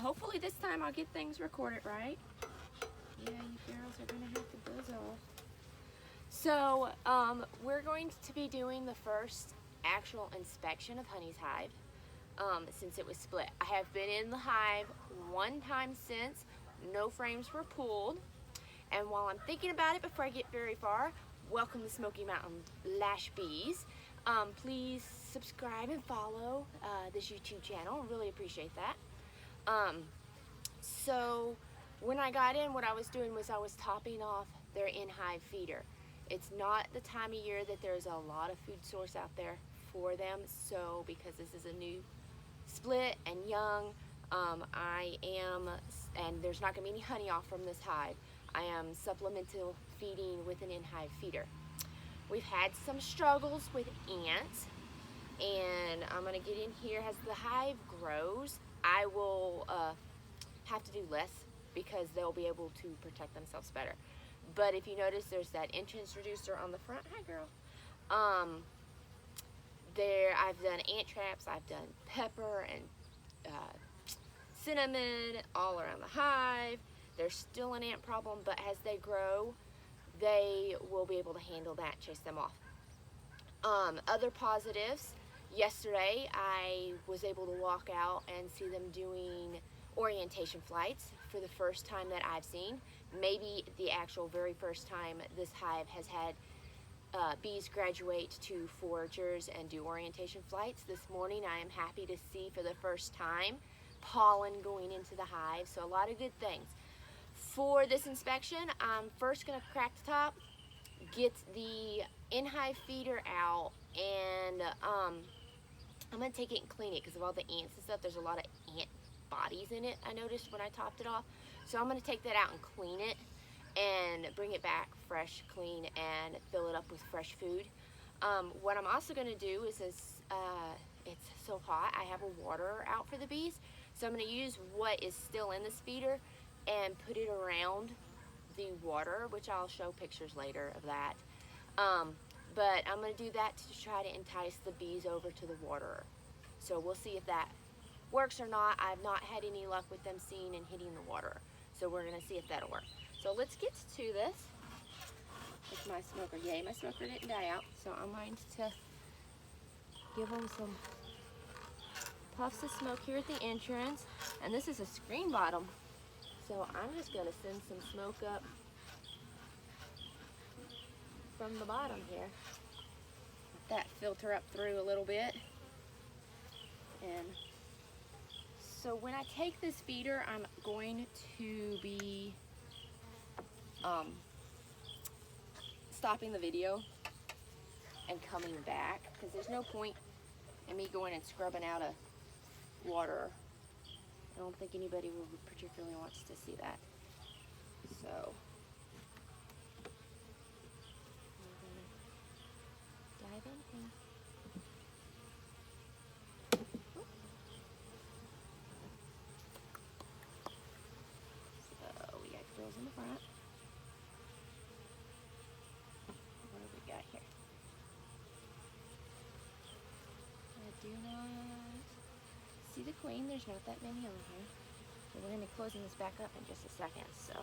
hopefully this time I'll get things recorded right. Yeah, you girls are gonna have to buzz off. So, we're going to be doing the first actual inspection of Honey's hive since it was split. I have been in the hive one time since. No frames were pulled. And while I'm thinking about it before I get very far, welcome to Smoky Mountain Lash Bees. Please subscribe and follow this YouTube channel. Really appreciate that. So when I got in, what I was doing was I was topping off their in-hive feeder. It's not the time of year that there's a lot of food source out there for them. So because this is a new split and young, and there's not gonna be any honey off from this hive, I am supplemental feeding with an in-hive feeder. We've had some struggles with ants, and I'm gonna get in here. As the hive grows, I will have to do less because they'll be able to protect themselves better. But if you notice, there's that entrance reducer on the front. Hi, girl. There, I've done ant traps. I've done pepper and cinnamon all around the hive. There's still an ant problem, but as they grow, they will be able to handle that, chase them off. Other positives, yesterday I was able to walk out and see them doing orientation flights for the first time that I've seen. Maybe the actual very first time this hive has had bees graduate to foragers and do orientation flights. This morning I am happy to see for the first time pollen going into the hive, so a lot of good things. For this inspection, I'm first going to crack the top, get the in-hive feeder out, and I'm going to take it and clean it because of all the ants and stuff. There's a lot of ant bodies in it, I noticed when I topped it off. So I'm going to take that out and clean it and bring it back fresh, clean, and fill it up with fresh food. What I'm also going to do is, it's so hot, I have a waterer out for the bees. So I'm going to use what is still in this feeder and put it around the water, which I'll show pictures later of that. But I'm going to do that to try to entice the bees over to the waterer. So we'll see if that works or not. I've not had any luck with them seeing and hitting the waterer. So we're going to see if that'll work. So let's get to this. It's my smoker. Yay, my smoker didn't die out. So I'm going to give them some puffs of smoke here at the entrance. And this is a screen bottom. So I'm just going to send some smoke up from the bottom here. Let that filter up through a little bit. And so when I take this feeder, I'm going to be stopping the video and coming back because there's no point in me going and scrubbing out a water. I don't think anybody will particularly wants to see that. So we're gonna dive in here. So we got grills in the front. What do we got here? I do not see the queen. There's not that many on here. So we're going to be closing this back up in just a second. So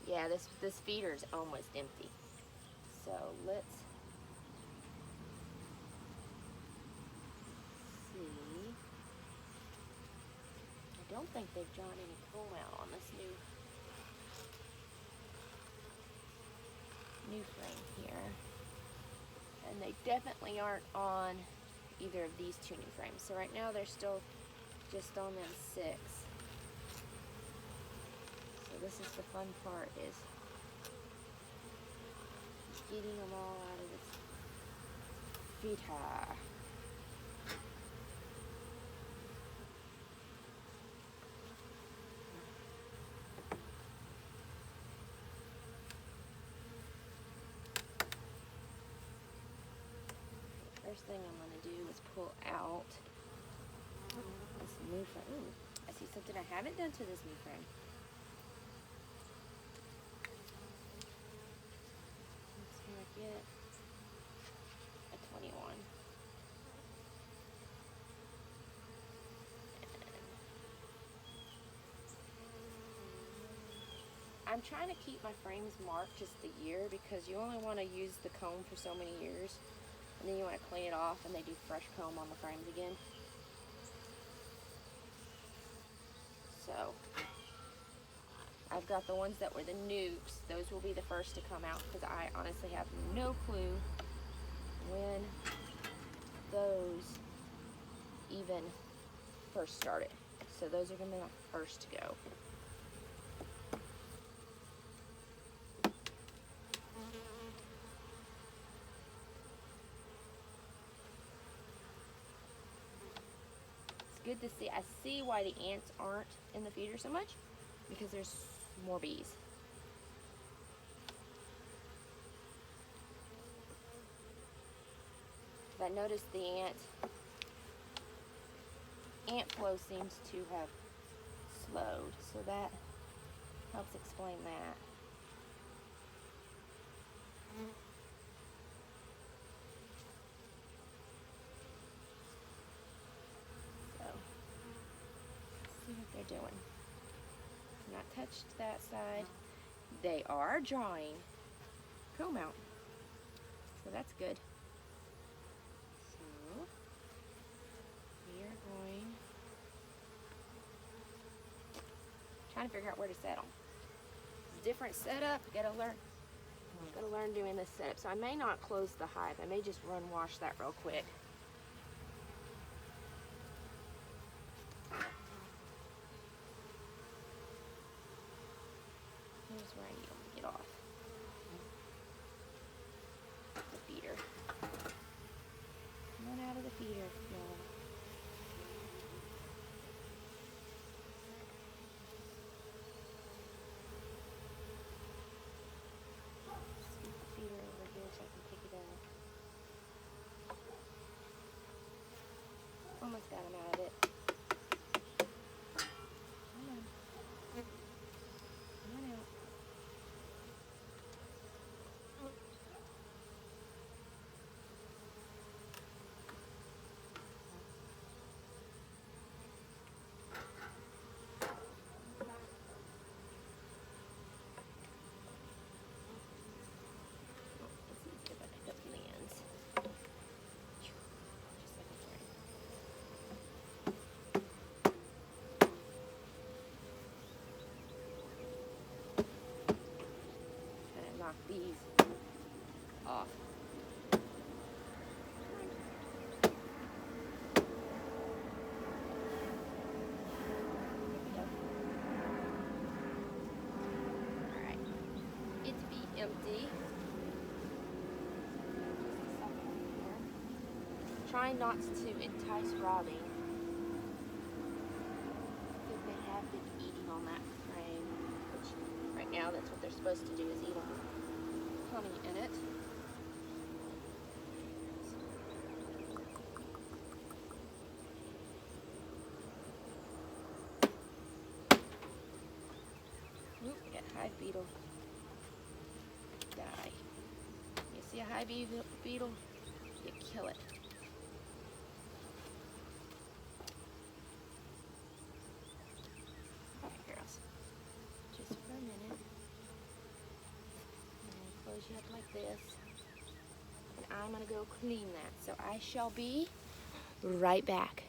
yeah, this feeder is almost empty. So let's see. I don't think they've drawn any comb out on this new frame here. And they definitely aren't on either of these two new frames. So right now they're still just on them 6. So this is the fun part, is getting them all out of this feeder. First thing I'm going to do is pull out this new frame. Ooh, I see something I haven't done to this new frame. Let's make it a 21. I'm trying to keep my frames marked just the year, because you only want to use the comb for so many years, and then you want to clean it off and they do fresh comb on the frames again. So I've got the ones that were the nukes. Those will be the first to come out, because I honestly have no clue when those even first started. So those are going to be my first to go. It's good to see. I see why the ants aren't in the feeder so much, because there's more bees. I noticed the ant flow seems to have slowed, so that helps explain that. So, let's see what they're doing. Not touched that side. They are drawing comb out, so that's good. So, we are trying to figure out where to set them. Different setup. Gotta learn doing this setup. So I may not close the hive. I may just run wash that real quick. Here's where I need them to get off the feeder. Come on out of the feeder, y'all. Almost got him out of it. Come on. Come on out. Let's see if I pick up the ends. Just like a friend. Knock these off. Alright. It to be empty. Try not to entice robbing. Because they have been eating on that frame, which right now that's what they're supposed to do, is eat on honey in it. Oop, we got hive beetle. Die. You see a hive beetle? You kill it. Okay, girls. Just for a minute. Close you up like this, and I'm gonna go clean that. So I shall be right back.